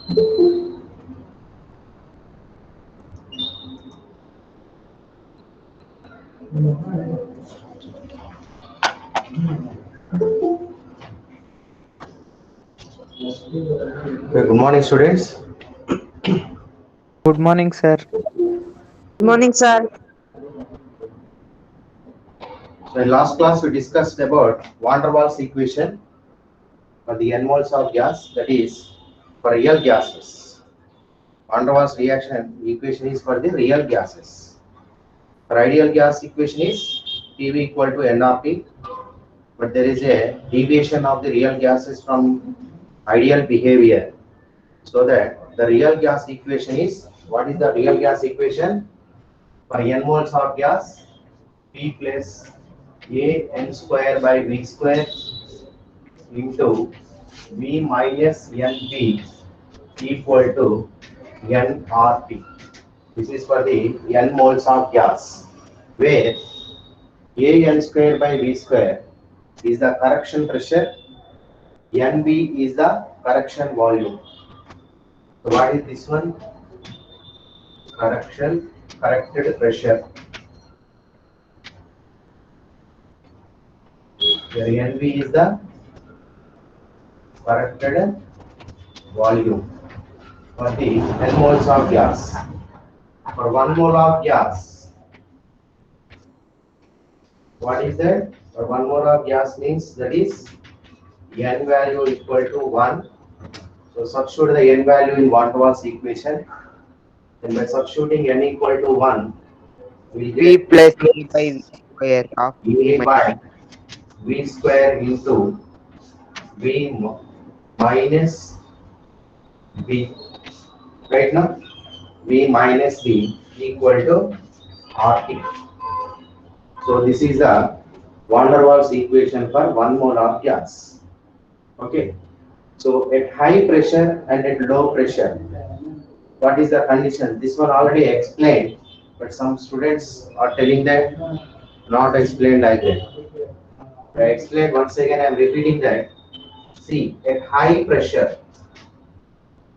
Good morning, students. Good morning, sir. Good morning, sir. So in last class we discussed about van der Waals equation for the n moles of gas, that is for real gases. Van der Waals reaction equation is for the real gases. For ideal gas equation is PV equal to nRT, but there is a deviation of the real gases from ideal behavior. So that the real gas equation is, what is the real gas equation? For n moles of gas, P plus a n square by v square into v minus nb equal to nRT. This is for the n moles of gas, where a n square by v square is the correction pressure, nb is the correction volume. So what is this one? Corrected pressure. Where nb is the corrected volume for the n moles of gas. For 1 mole of gas, what is that? For 1 mole of gas means that is n value equal to 1. So substitute the n value in van der Waals equation. Then by substituting n equal to 1, we V get P plus A by plus V square of V a minus. by v square into v minus b. Right now, v minus b equal to RT. So this is the van der Waals equation for 1 mole of gas. Okay. So at high pressure and at low pressure, what is the condition? This one already explained, but some students are telling that not explained like that. I explained once again, I am repeating that. See, at high pressure,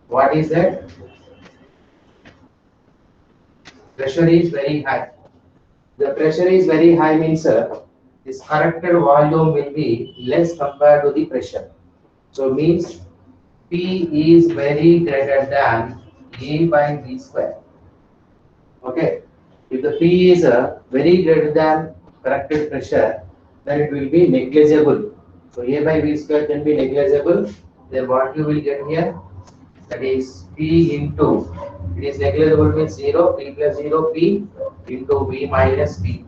what is that? Pressure is very high. The pressure is very high means this corrected volume will be less compared to the pressure. So means P is very greater than A by V square. Okay. If the P is very greater than corrected pressure, then it will be negligible. So A by V square can be negligible. Then what you will get here? That is P into, it is negligible means 0, P plus 0, P into V minus P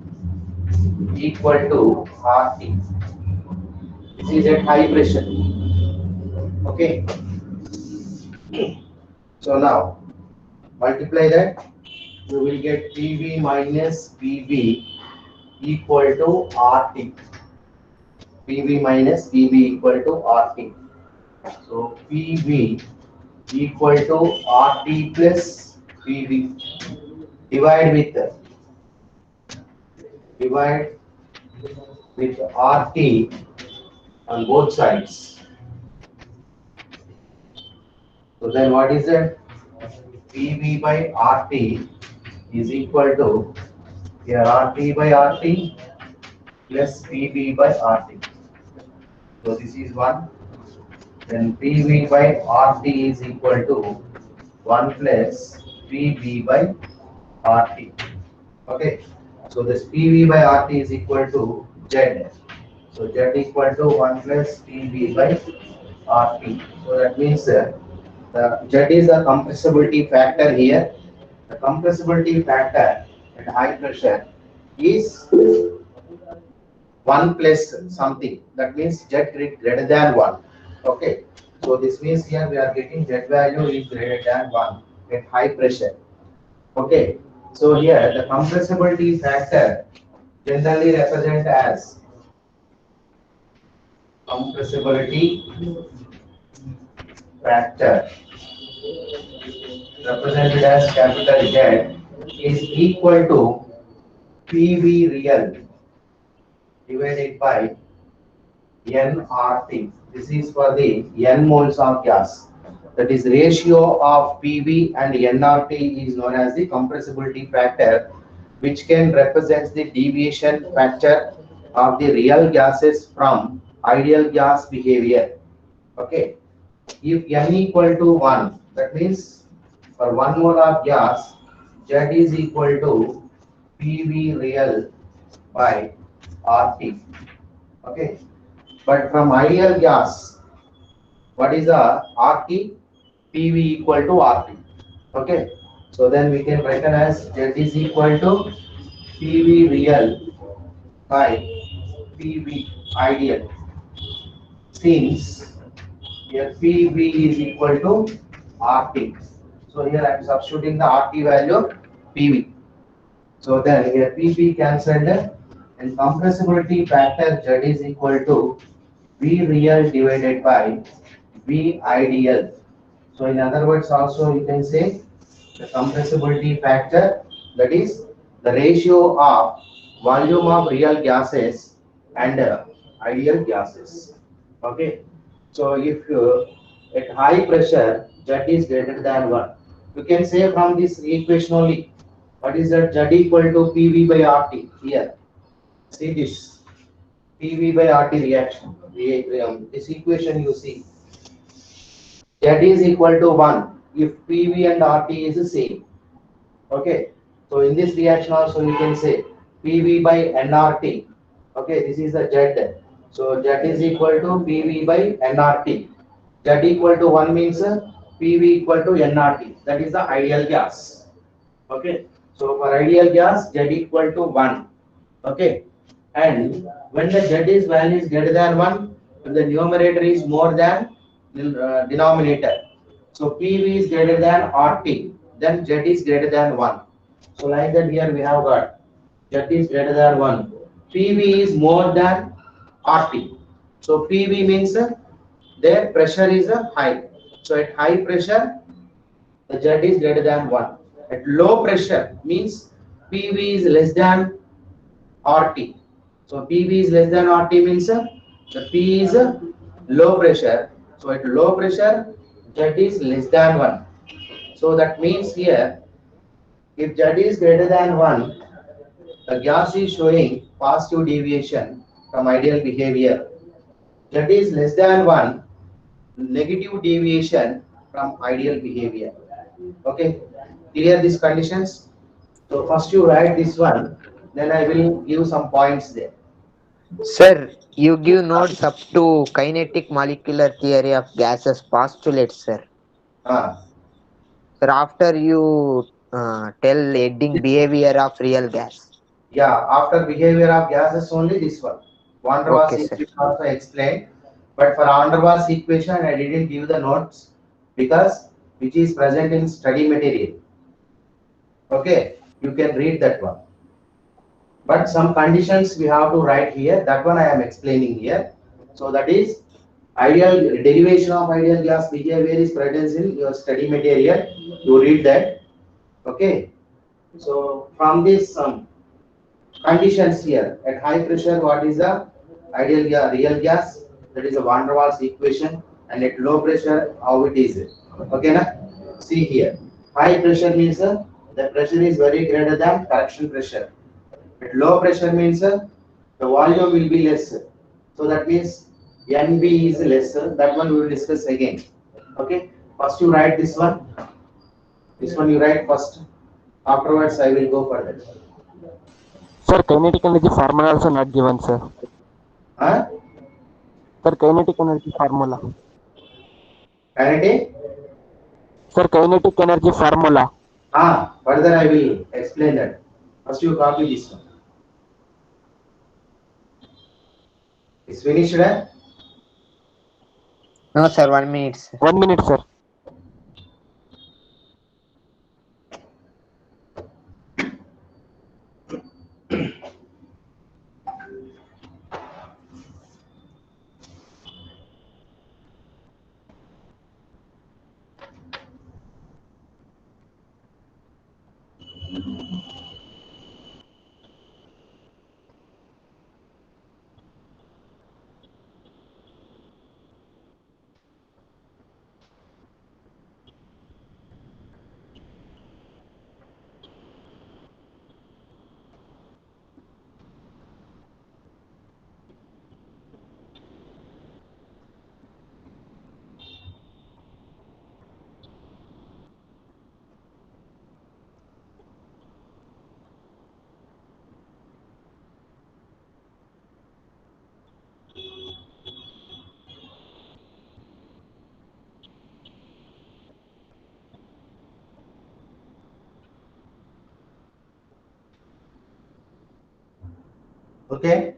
equal to RT. This is at high pressure. Okay. So now multiply that, you will get PV minus PV equal to RT. PV minus PV equal to RT. So PV equal to RT plus PV. Divide with RT on both sides. So then what is it? PV by RT is equal to here RT by RT plus PV by RT. So this is 1. Then PV by RT is equal to 1 plus PV by RT. Okay. So this PV by RT is equal to Z. So Z equal to 1 plus PV by RT. So that means the Z is the compressibility factor here. The compressibility factor at high pressure is 1 plus something. That means Z greater than 1. Okay. So this means here we are getting Z value is greater than 1 at high pressure. Okay. So here the compressibility factor generally represented as compressibility factor represented as capital Z is equal to PV real divided by nRT. This is for the n moles of gas. that is ratio of PV and nRT is known as the compressibility factor, which can represent the deviation factor of the real gases from ideal gas behavior. Okay, if n equal to 1, that means for 1 mole of gas, Z is equal to PV real by RT. Okay, but from ideal gas, what is the RT? PV equal to RT. Okay, so then we can recognize Z is equal to PV real by PV ideal, since here PV is equal to RT. So here I am substituting the RT value PV. So then here PV cancelled and compressibility factor Z is equal to V real divided by V ideal. So in other words also you can say the compressibility factor, that is the ratio of volume of real gases and ideal gases. Okay. So if at high pressure Z is greater than 1, you can say from this equation only, what is that? Z equal to PV by RT here. See this PV by RT reaction. This equation you see, Z is equal to 1 if PV and RT is the same. Okay. So in this reaction also you can say PV by nRT. Okay, this is the Z. So Z is equal to PV by nRT. Z equal to 1 means PV equal to nRT. That is the ideal gas. Okay. So for ideal gas, Z equal to 1. Okay. And when the Z is value is greater than 1, if the numerator is more than the denominator. So PV is greater than RT, then Z is greater than 1. So like that here we have got Z is greater than 1. PV is more than RT. So PV means their pressure is high. So at high pressure, the Z is greater than 1. At low pressure means PV is less than RT. So PV is less than RT means the P is low pressure. So at low pressure, Z is less than 1. So that means here, if Z is greater than 1, the gas is showing positive deviation from ideal behavior. Z is less than 1, negative deviation from ideal behavior. Okay, clear these conditions? So first you write this one, then I will give some points there. Sir, you give notes up to kinetic molecular theory of gases postulates, sir. Ah, Sir, after you tell heading behavior of real gas. yeah, after behavior of gases only this one. Van der Waals Okay, sir. equation also explained, but for Van der Waals equation I didn't give the notes because which is present in study material. Okay, you can read that one. But some conditions we have to write here. That one I am explaining here. So that is ideal derivation of ideal gas behavior is present in your study material. You read that. Okay. So from this some conditions here at high pressure, what is the ideal gas, real gas? That is a Van der Waals equation. And at low pressure, how it is? Okay, na? See here. High pressure means the pressure is very greater than correction pressure. At low pressure means the volume will be less. So that means NB is lesser. That one we will discuss again. Okay. First you write this one. This one you write first. Afterwards I will go further. Sir, kinetic energy formula also not given, sir. Huh? Sir, kinetic energy formula. Kinetic? Sir, kinetic energy formula. Further I will explain that. First you copy this one. It's finished, eh? No, sir, 1 minute, sir. 1 minute, sir. Okay.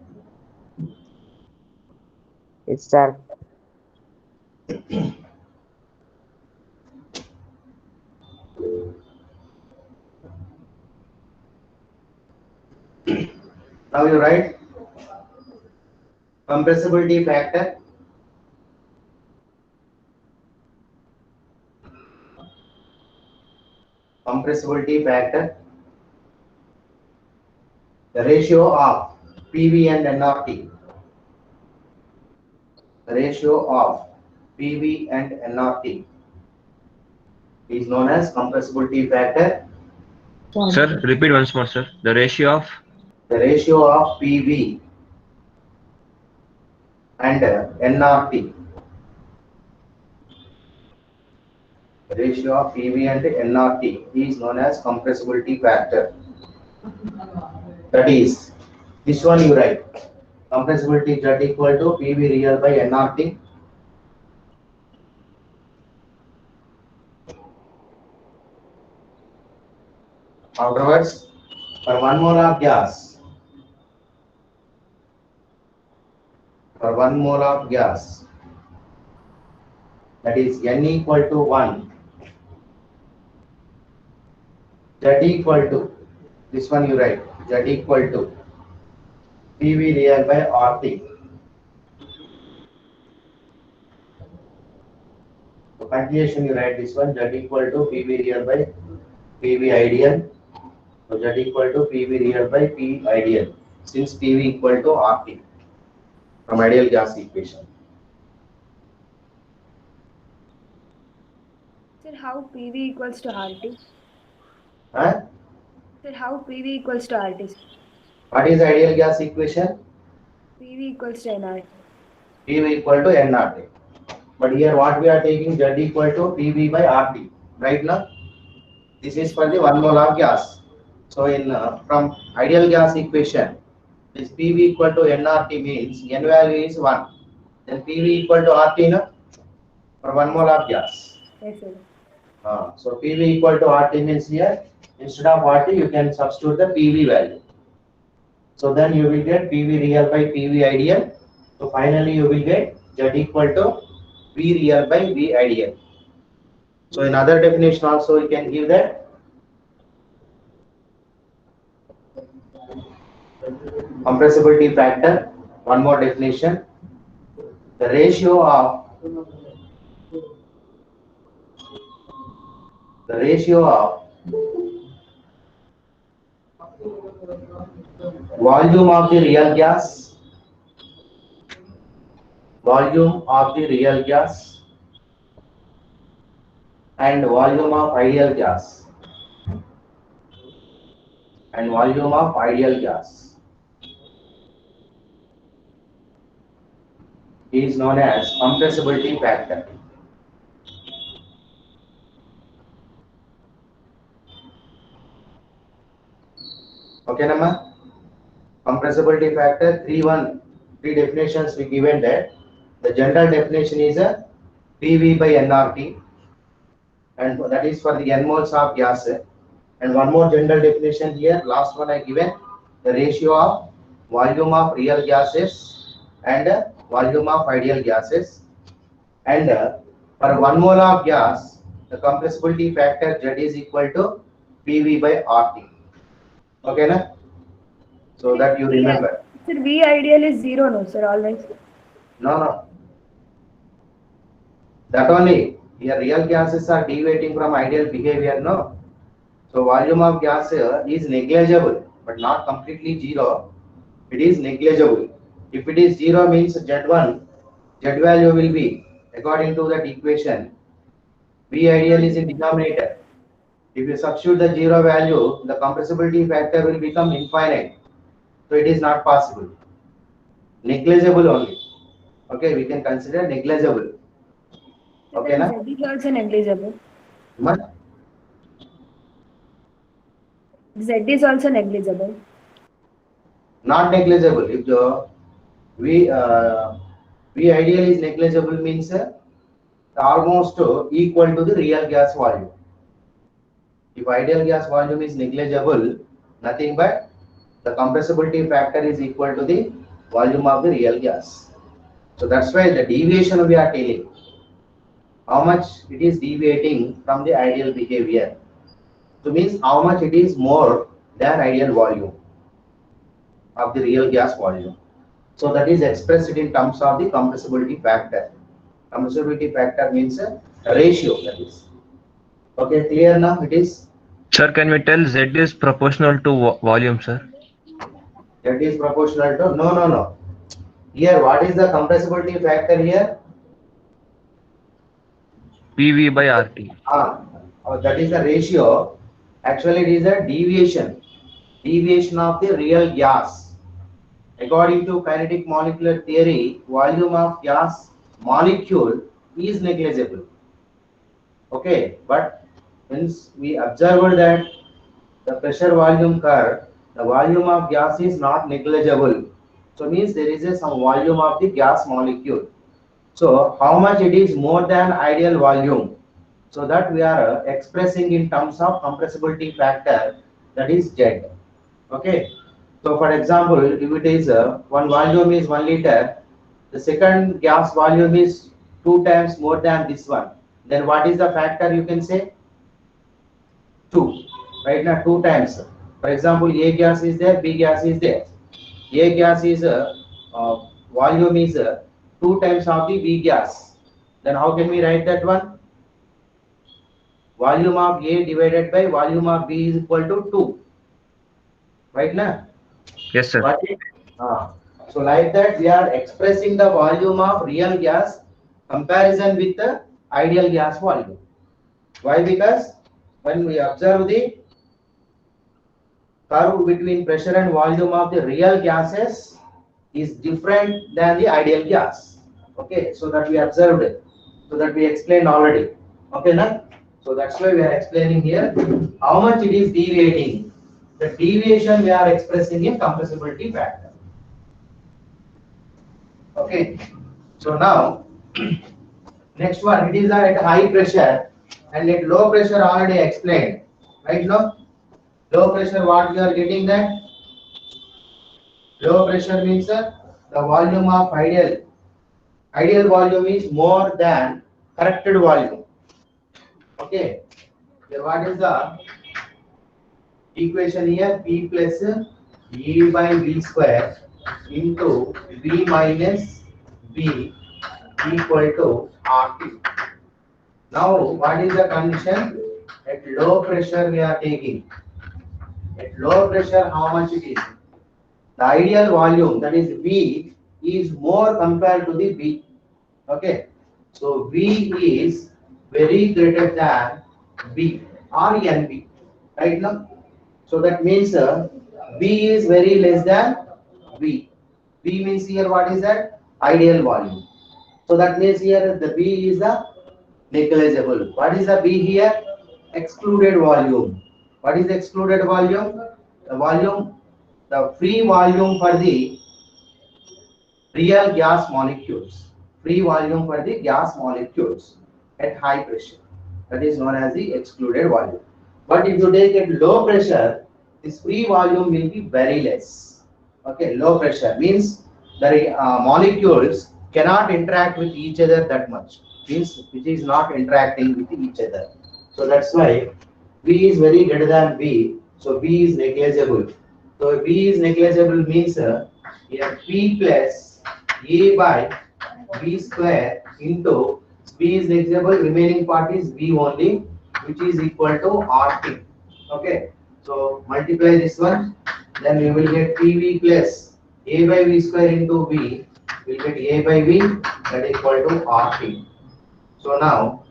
Yes, sir. Now you write compressibility factor. Compressibility factor. The ratio of PV and nRT. The ratio of PV and nRT is known as compressibility factor. Sir, repeat once more, sir. The ratio of The ratio of PV and nRT. The ratio of PV and nRT is known as compressibility factor. That is, this one you write. Compressibility Z equal to PV real by nRT. Afterwards, for 1 mole of gas, that is N equal to 1, Z equal to, this one you write, Z equal to PV real by RT. So continuation you write this one, Z equal to PV real by PV ideal. So Z equal to PV real by P ideal, since PV equal to RT from ideal gas equation. Sir, how PV equals to RT? Huh? Sir, how PV equals to RT? What is ideal gas equation? PV equals to nRT. PV equal to nRT. But here what we are taking, Z equal to PV by RT. Right now, this is for the 1 mole of gas. So in from ideal gas equation, this PV equal to nRT means N value is 1. Then PV equal to RT na, for 1 mole of gas. Yes, sir. So PV equal to RT means here, instead of RT, you can substitute the PV value. So then you will get PV real by PV ideal. So finally you will get Z equal to V real by V ideal. So in other definition also you can give that compressibility factor. One more definition. The ratio of volume of the real gas, and volume of ideal gas, is known as compressibility factor. Okay, Nama? Compressibility factor, three definitions we given that. The general definition is a PV by nRT, and that is for the n moles of gas. And one more general definition here, last one I given, the ratio of volume of real gases and volume of ideal gases. And for 1 mole of gas, the compressibility factor Z is equal to PV by RT. Okay, na? So that you remember. Sir, V ideal is 0, no, sir, always. No. That only, here real gases are deviating from ideal behavior, no? So volume of gas is negligible, but not completely 0. It is negligible. If it is 0 means Z1, Z value will be, according to that equation, V ideal is in denominator. If you substitute the 0 value, the compressibility factor will become infinite. So it is not possible. Negligible only. Okay, we can consider negligible. Okay, na? Z is also negligible. What? Z is also negligible. Not negligible. If the V ideal is negligible means almost equal to the real gas volume. If ideal gas volume is negligible, nothing but The compressibility factor is equal to the volume of the real gas. So that's why the deviation we are telling. How much it is deviating from the ideal behavior. So means how much it is more than ideal volume of the real gas volume. So that is expressed in terms of the compressibility factor. Compressibility factor means a ratio, that is. Okay, clear now it is? Sir, can we tell Z is proportional to volume, sir? That is proportional to, no. Here, what is the compressibility factor here? PV by RT. That is the ratio. Actually, it is a deviation of the real gas. According to kinetic molecular theory, volume of gas molecule is negligible. Okay, but since we observed that the pressure volume curve, the volume of gas is not negligible. So means there is some volume of the gas molecule. So how much it is more than ideal volume? So that we are expressing in terms of compressibility factor, that is Z. Okay. So for example, if it is one volume is 1 liter, the second gas volume is 2 times more than this one. Then what is the factor you can say? 2. Right now 2 times. For example, A gas is there, B gas is there. A gas is volume is 2 times of the B gas. Then how can we write that one? Volume of A divided by volume of B is equal to 2. Right now? Yes, sir. So like that we are expressing the volume of real gas comparison with the ideal gas volume. Why? Because when we observe the curve between pressure and volume of the real gases is different than the ideal gas. Okay, so that we observed it. So that we explained already. Okay, now? So that's why we are explaining here how much it is deviating. The deviation we are expressing in compressibility factor. Okay, so now next one, it is at high pressure and at low pressure already explained. Right now, low pressure what we are getting that? Low pressure means the volume of ideal volume is more than corrected volume. Okay, then what is the equation here? P plus E by V square into V minus B equal to RT. Now what is the condition? At low pressure we are taking. At low pressure how much it is? The ideal volume, that is V, is more compared to the B. Okay, so V is very greater than B or NB, right now. So that means B is very less than V. B means here what is that? Ideal volume. So that means here the B is the negligible. What is the B here? Excluded volume. What is excluded volume? The free volume for the real gas molecules. Free volume for the gas molecules at high pressure. That is known as the excluded volume. But if you take at low pressure, this free volume will be very less. Okay, low pressure means the molecules cannot interact with each other that much. Means which is not interacting with each other. So that's why V is very greater than B. So V is negligible. So V is negligible means here P plus A by V square into V is negligible, remaining part is V only, which is equal to RT. Okay, so multiply this one, then we will get PV plus A by V square into V, we will get A by V, that is equal to RT. So now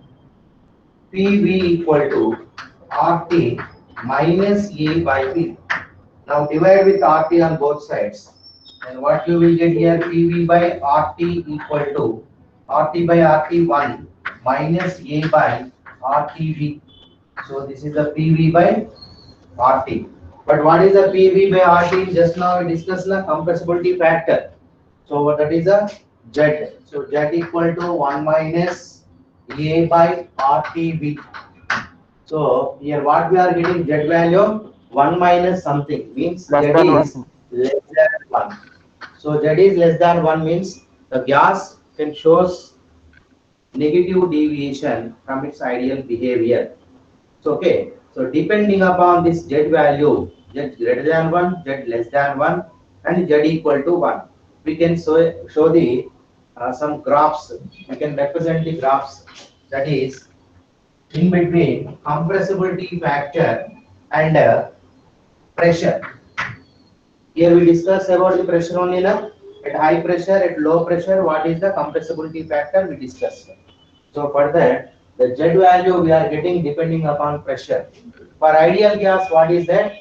PV equal to RT minus A by V. Now divide with RT on both sides. And what you will get here, PV by RT equal to RT by RT1 minus A by RTV. So this is the PV by RT. But what is the PV by RT? Just now we discussed the compressibility factor. So that is a Z. So Z equal to 1 minus A by RTV. So here what we are getting Z value? 1 minus something means Less Z than is less than 1. So Z is less than 1 means the gas can shows negative deviation from its ideal behavior. So okay, so depending upon this Z value, Z greater than 1, Z less than 1, and Z equal to 1, we can show the some graphs. We can represent the graphs, that is in between compressibility factor and pressure. Here we discuss about the pressure only now. At high pressure, at low pressure, what is the compressibility factor we discussed. So for that, the Z value we are getting depending upon pressure. For ideal gas, what is that?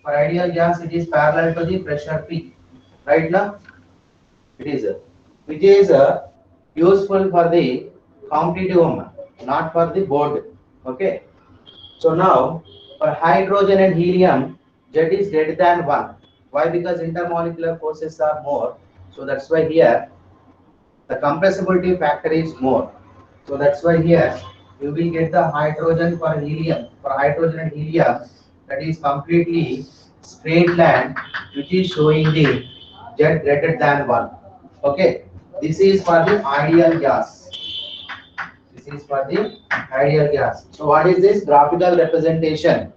For ideal gas, it is parallel to the pressure P. Right now, it is which is useful for the competitive, not for the board. Okay. So now, for hydrogen and helium, Z is greater than 1. Why? Because intermolecular forces are more. So that's why here the compressibility factor is more. So that's why here you will get the hydrogen for helium. For hydrogen and helium, that is completely straight line, which is showing the Z greater than 1. Okay. This is for the ideal gas. This is for the ideal gas. So what is this graphical representation?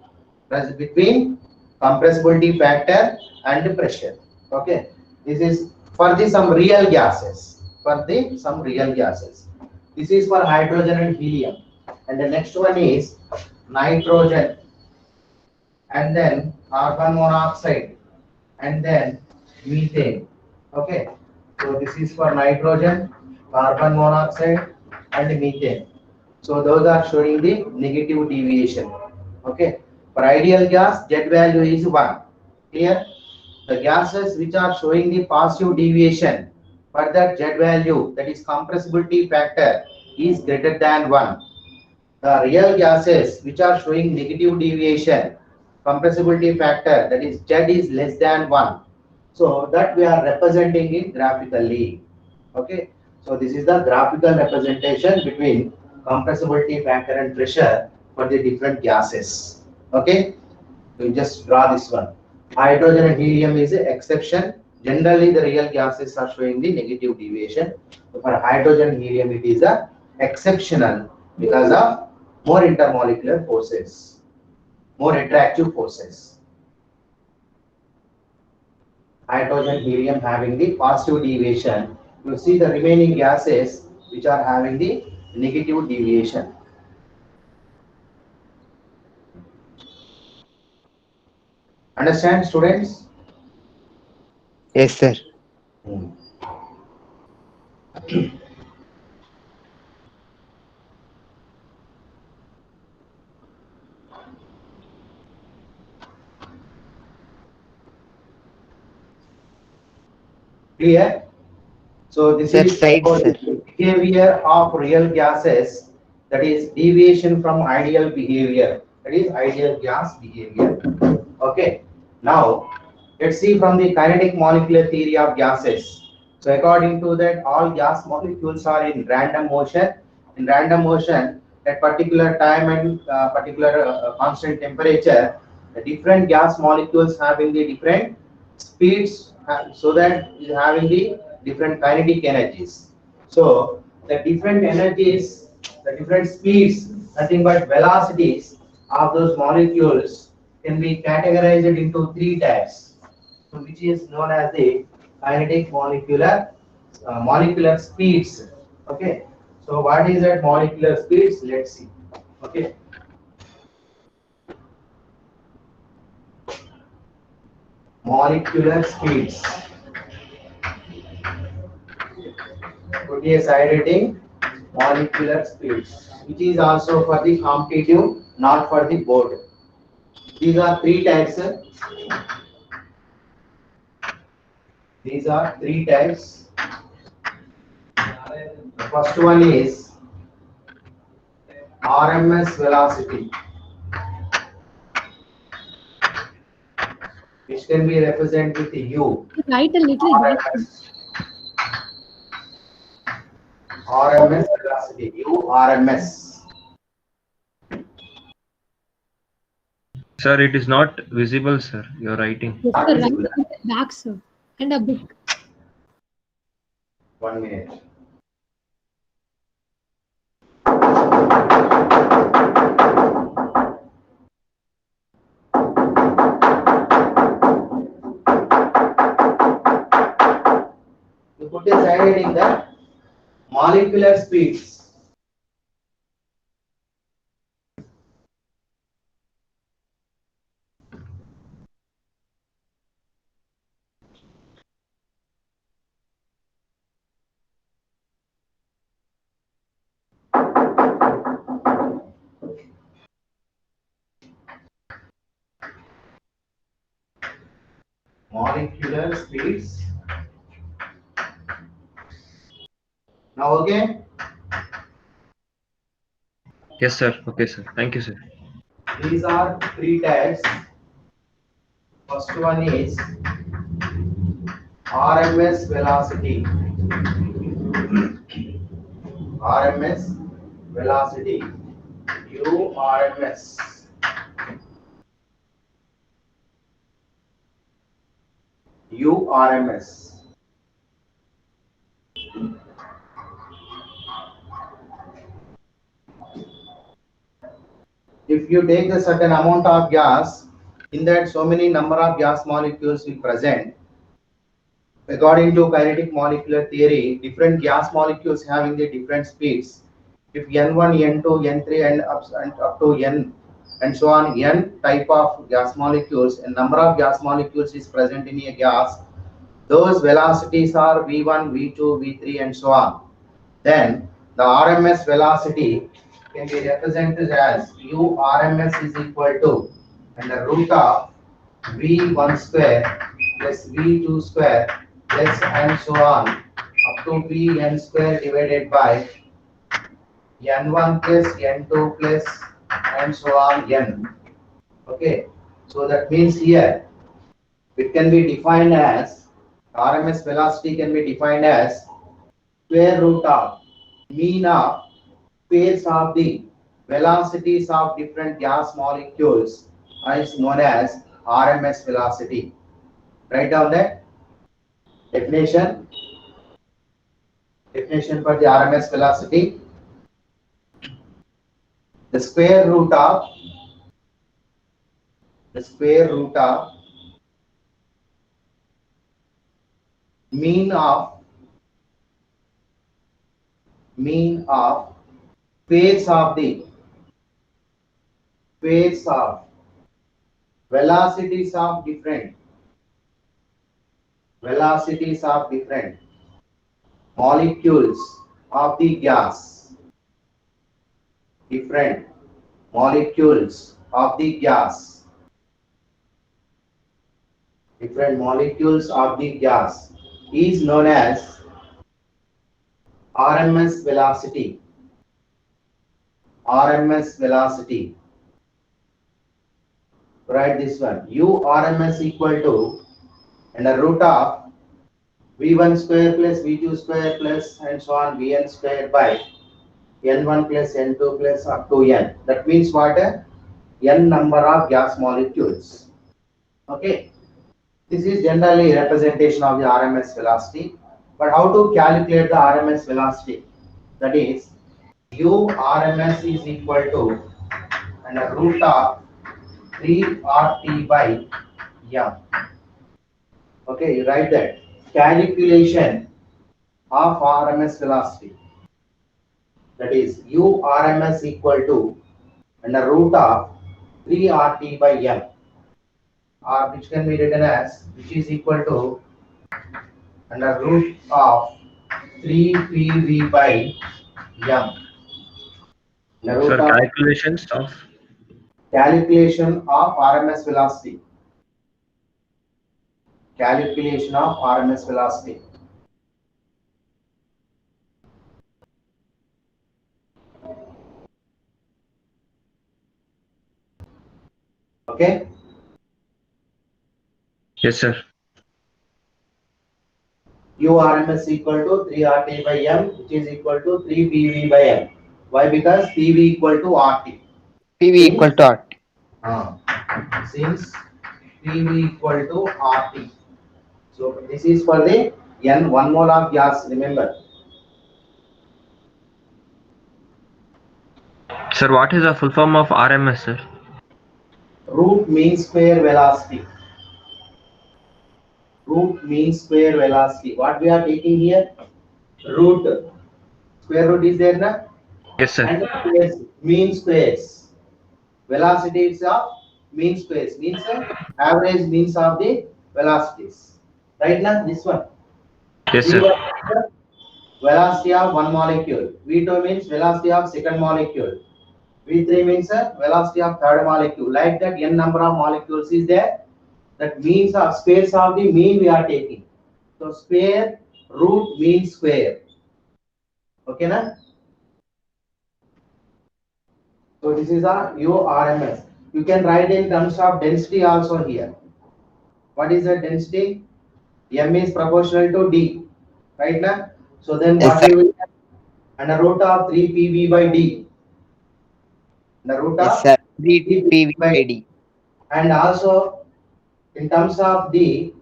That's between compressibility factor and pressure. Okay. This is for the some real gases. For the some real gases. This is for hydrogen and helium. And the next one is nitrogen, and then carbon monoxide, and then methane. Okay. So this is for nitrogen, carbon monoxide, and methane. So those are showing the negative deviation. Okay. For ideal gas, Z value is 1. Clear? The gases which are showing the positive deviation, for that Z value, that is compressibility factor, is greater than 1. The real gases which are showing negative deviation, compressibility factor, that is Z is less than 1. So that we are representing it graphically. Okay. So this is the graphical representation between compressibility factor and pressure for the different gases. Okay. So you just draw this one. Hydrogen and helium is an exception. Generally, the real gases are showing the negative deviation. So for hydrogen and helium, it is a exceptional because of more intermolecular forces, more attractive forces. Hydrogen, helium having the positive deviation. You see the remaining gases which are having the negative deviation. Understand, students? Yes, sir. Clear? So this Sir, is right, about sir. the behavior of real gases, that is deviation from ideal behavior, that is ideal gas behavior. Okay. Now let's see from the kinetic molecular theory of gases. So according to that, all gas molecules are in random motion. In random motion, at particular time and particular constant temperature, the different gas molecules having the different speeds, so that is having the different kinetic energies. So the different energies, the different speeds, nothing but velocities of those molecules can be categorized into 3 types, so which is known as the kinetic molecular speeds. Okay. So what is that molecular speeds? Let's see. Okay. Molecular speeds. Put a side rating, molecular speeds, which is also for the competitive, not for the board. These are 3 types. These are 3 types. The first one is RMS velocity, which can be represented with U. Write a little bit. RMS velocity, U RMS. Sir, it is not visible, sir. Your writing. Yes, Not sir, visible. right at the back, sir, and a book. 1 minute. You put a side heading the molecular speeds. Molecular speeds. Now, okay? Yes, sir. Okay, sir. Thank you, sir. These are three types. First one is RMS velocity. RMS velocity. URMS. URMS. If you take a certain amount of gas, in that so many number of gas molecules will present. According to kinetic molecular theory, different gas molecules having the different speeds. If N1, N2, N3 and up to N and so on, N type of gas molecules and number of gas molecules is present in a gas, those velocities are V1, V2, V3 and so on. Then the RMS velocity can be represented as U RMS is equal to and the root of V1 square plus V2 square plus and so on up to Vn square divided by N1 plus N2 plus and so on N. Okay, so that means here it can be defined as RMS velocity can be defined as square root of mean of pairs of the velocities of different gas molecules is known as RMS velocity. Write down that definition. Definition for the RMS velocity. The square root of mean of pairs of the velocities of different molecules of the gas. Different molecules of the gas. Different molecules of the gas is known as RMS velocity. RMS velocity. Write this one. U RMS equal to and the root of V1 square plus V2 square plus and so on Vn square by N1 plus N2 plus up to N. That means what? N number of gas molecules. Okay. This is generally representation of the RMS velocity. But how to calculate the RMS velocity? That is, U RMS is equal to and the root of 3 RT by M. Okay, you write that. Calculation of RMS velocity. That is, U RMS equal to and the root of 3 RT by M. Or which can be written as, which is equal to and the root of 3 PV by M. The root Sir, of calculations of calculation of RMS velocity. Calculation of RMS velocity. Okay. yes, sir. U RMS equal to 3 RT by M, which is equal to 3 PV by M. Why? Because PV equal to RT. PV equal to RT. since PV equal to RT. So this is for the N 1 mole of gas, remember. Sir, what is the full form of RMS, sir? Root mean square velocity. Root mean square velocity. What we are taking here? Root. Square root is there, na? Yes, sir. And squares, mean squares. Velocity is of mean squares. Means average means of the velocities. Right now, this one. Yes, sir. V1 is the velocity of one molecule. V2 means velocity of second molecule. V3 means velocity of third molecule. Like that, n number of molecules is there. That means of squares of the mean we are taking. So square root mean square. Okay, na? So this is a URMS. You can write in terms of density also here. What is the density? M is proportional to D. Right now? So then Yes, what sir. we will have? Under root of 3 PV by D. The root Yes, of sir. 3 3 PV by D. PVD. And also in terms of D,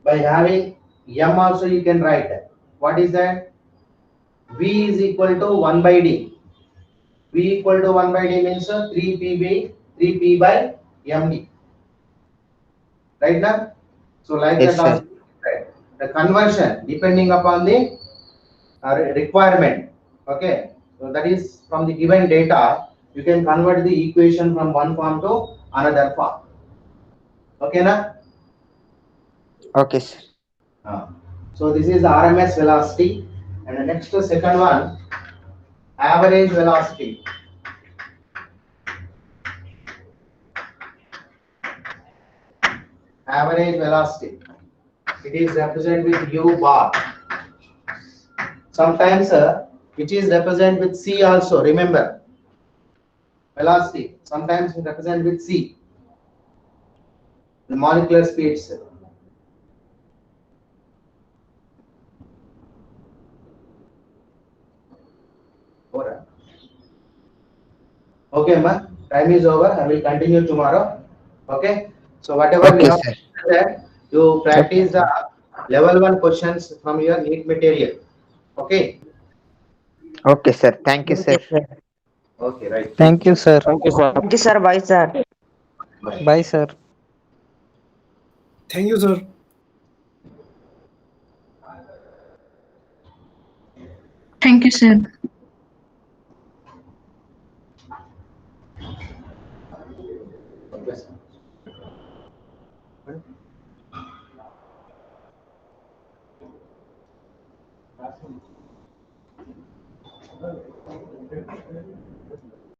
by having M also you can write. What is that? V is equal to 1 by D. V equal to 1 by D means 3P by MD. Right now? So like Yes, that sir. also, right. The conversion depending upon the requirement. Okay. So that is from the given data, you can convert the equation from one form to another form. Okay, na? Okay, sir. So this is the RMS velocity, and the next second one, average velocity. Average velocity. It is represented with U bar. Sometimes it is represented with C also. Remember, velocity. Sometimes it represent with C. The molecular speeds. Over. Okay, ma. Time is over. I will continue tomorrow. Okay. So whatever we Okay, have sir. said, you practice the level 1 questions from your NEET material. Okay. Okay, sir. Thank you, sir. Okay, right. Thank you, sir. Thank you, sir. Thank you, sir. Bye, sir. Bye. Bye, sir. Thank you, sir. Thank you, sir. Yes.